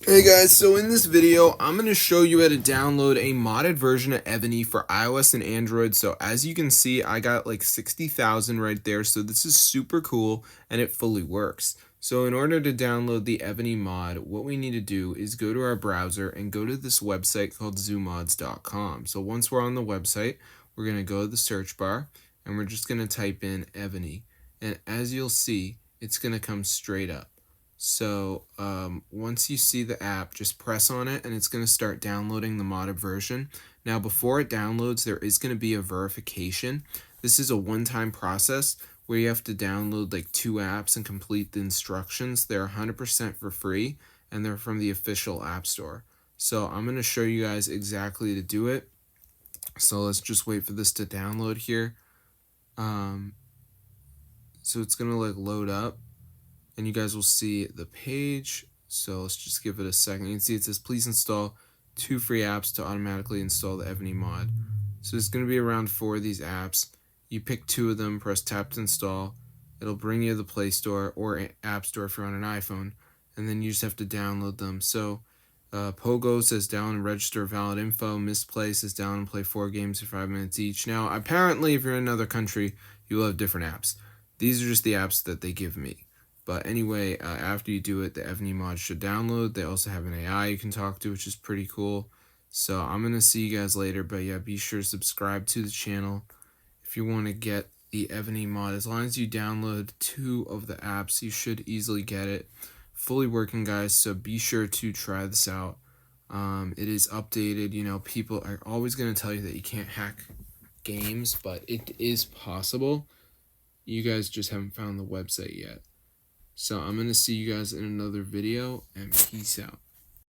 Hey guys, so in this video, I'm going to show you how to download a modded version of Evony for iOS and Android. So as you can see, I got like 60,000 right there. So this is super cool and it fully works. So in order to download the Evony mod, what we need to do is go to our browser and go to this website called zoomods.com. So once we're on the website, we're going to go to the search bar and we're just going to type in Evony. And as you'll see, it's going to come straight up. So once you see the app, just press on it and it's going to start downloading the modded version. Now before it downloads, there is going to be a verification. This is a one-time process where you have to download like 2 apps and complete the instructions. They're 100% for free and they're from the official app store. So I'm going to show you guys exactly to do it. So let's just wait for this to download here. So it's going to like load up. And you guys will see the page. So let's just give it a second. You can see it says please install 2 free apps to automatically install the Evony mod. So it's going to be around 4 of these apps. You pick 2 of them, press tap to install. It'll bring you to the Play Store or App Store if you're on an iPhone, and then you just have to download them. So Pogo says down and register valid info. Misplay says down and play 4 games for 5 minutes each. Now apparently if you're in another country, you will have different apps. These are just the apps that they give me. But anyway, after you do it, the Evony mod should download. They also have an AI you can talk to, which is pretty cool. So I'm going to see you guys later. But yeah, be sure to subscribe to the channel if you want to get the Evony mod. As long as you download 2 of the apps, you should easily get it. Fully working, guys. So be sure to try this out. It is updated. You know, people are always going to tell you that you can't hack games, but it is possible. You guys just haven't found the website yet. So I'm going to see you guys in another video, and peace out.